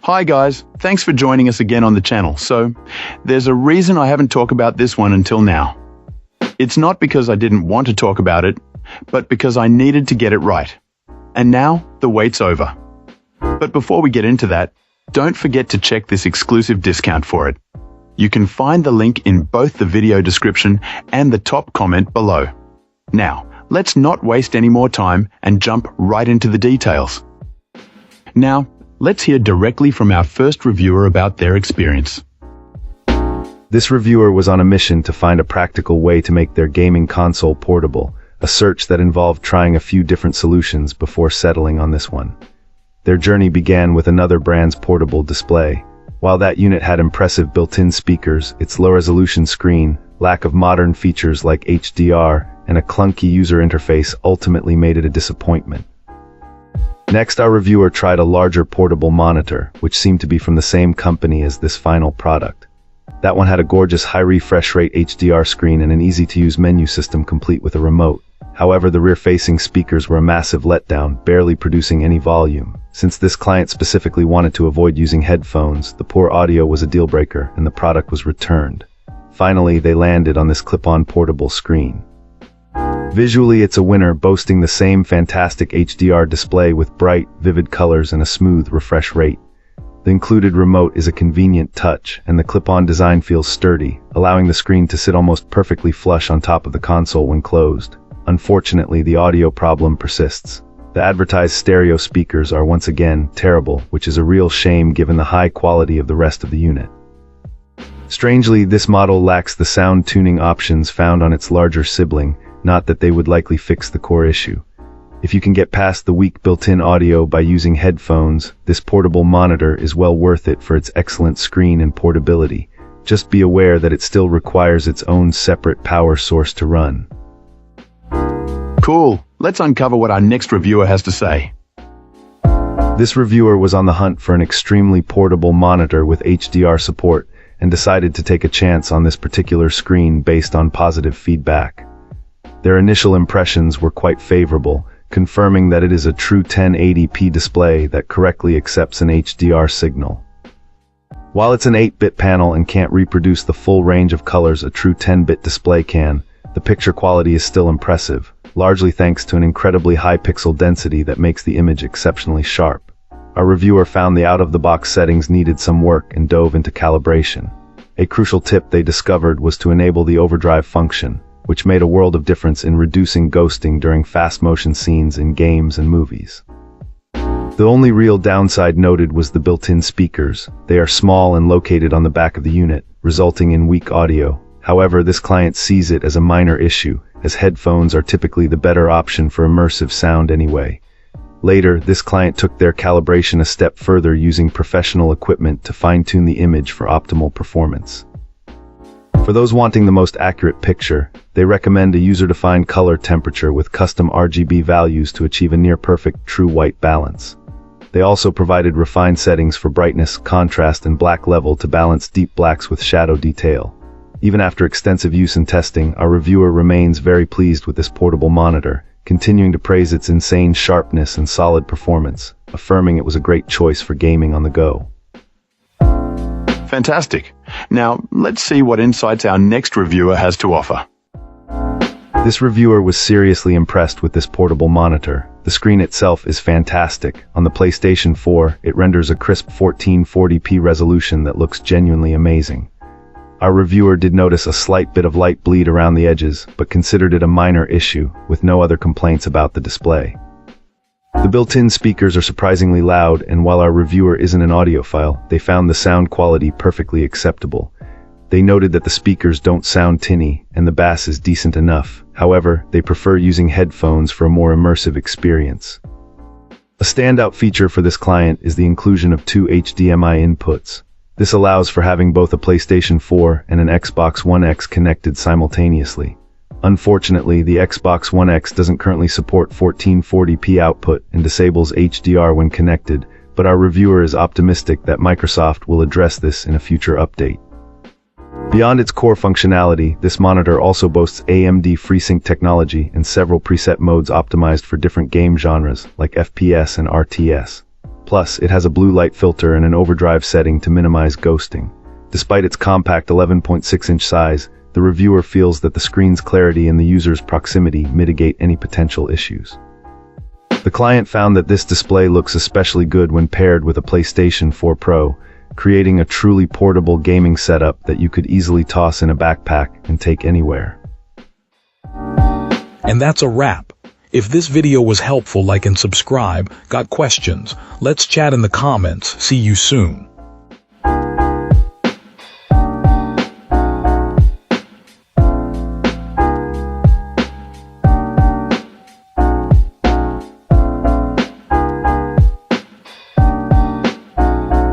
Hi guys, thanks for joining us again on the channel. So, there's a reason I haven't talked about this one until now. It's not because I didn't want to talk about it, but because I needed to get it right. And now, the wait's over. But before we get into that, don't forget to check this exclusive discount for it. You can find the link in both the video description and the top comment below. Now, let's not waste any more time and jump right into the details. Now, let's hear directly from our first reviewer about their experience. This reviewer was on a mission to find a practical way to make their gaming console portable, a search that involved trying a few different solutions before settling on this one. Their journey began with another brand's portable display. While that unit had impressive built-in speakers, its low-resolution screen, lack of modern features like HDR, and a clunky user interface ultimately made it a disappointment. Next, our reviewer tried a larger portable monitor, which seemed to be from the same company as this final product. That one had a gorgeous high refresh rate HDR screen and an easy-to-use menu system complete with a remote. However, the rear-facing speakers were a massive letdown, barely producing any volume. Since this client specifically wanted to avoid using headphones, the poor audio was a deal-breaker and the product was returned. Finally, they landed on this clip-on portable screen. Visually, it's a winner, boasting the same fantastic HDR display with bright, vivid colors and a smooth refresh rate. The included remote is a convenient touch, and the clip-on design feels sturdy, allowing the screen to sit almost perfectly flush on top of the console when closed. Unfortunately, the audio problem persists. The advertised stereo speakers are once again terrible, which is a real shame given the high quality of the rest of the unit. Strangely, this model lacks the sound tuning options found on its larger sibling, not that they would likely fix the core issue. If you can get past the weak built-in audio by using headphones, this portable monitor is well worth it for its excellent screen and portability. Just be aware that it still requires its own separate power source to run. Cool, let's uncover what our next reviewer has to say. This reviewer was on the hunt for an extremely portable monitor with HDR support and decided to take a chance on this particular screen based on positive feedback. Their initial impressions were quite favorable, confirming that it is a true 1080p display that correctly accepts an HDR signal. While it's an 8-bit panel and can't reproduce the full range of colors a true 10-bit display can, the picture quality is still impressive, largely thanks to an incredibly high pixel density that makes the image exceptionally sharp. Our reviewer found the out-of-the-box settings needed some work and dove into calibration. A crucial tip they discovered was to enable the overdrive function, which made a world of difference in reducing ghosting during fast-motion scenes in games and movies. The only real downside noted was the built-in speakers. They are small and located on the back of the unit, resulting in weak audio. However, this client sees it as a minor issue, as headphones are typically the better option for immersive sound anyway. Later, this client took their calibration a step further using professional equipment to fine-tune the image for optimal performance. For those wanting the most accurate picture, they recommend a user-defined color temperature with custom RGB values to achieve a near-perfect true white balance. They also provided refined settings for brightness, contrast, and black level to balance deep blacks with shadow detail. Even after extensive use and testing, our reviewer remains very pleased with this portable monitor, continuing to praise its insane sharpness and solid performance, affirming it was a great choice for gaming on the go. Fantastic. Now, let's see what insights our next reviewer has to offer. This reviewer was seriously impressed with this portable monitor. The screen itself is fantastic. On the PlayStation 4, it renders a crisp 1440p resolution that looks genuinely amazing. Our reviewer did notice a slight bit of light bleed around the edges, but considered it a minor issue, with no other complaints about the display. The built-in speakers are surprisingly loud, and while our reviewer isn't an audiophile, they found the sound quality perfectly acceptable. They noted that the speakers don't sound tinny, and the bass is decent enough. However, they prefer using headphones for a more immersive experience. A standout feature for this client is the inclusion of 2 HDMI inputs. This allows for having both a PlayStation 4 and an Xbox One X connected simultaneously. Unfortunately, the Xbox One X doesn't currently support 1440p output and disables HDR when connected, but our reviewer is optimistic that Microsoft will address this in a future update. Beyond its core functionality, this monitor also boasts AMD FreeSync technology and several preset modes optimized for different game genres, like FPS and RTS. Plus, it has a blue light filter and an overdrive setting to minimize ghosting. Despite its compact 11.6-inch size, the reviewer feels that the screen's clarity and the user's proximity mitigate any potential issues. The client found that this display looks especially good when paired with a PlayStation 4 Pro, creating a truly portable gaming setup that you could easily toss in a backpack and take anywhere. And that's a wrap. If this video was helpful, like and subscribe. Got questions? Let's chat in the comments. See you soon.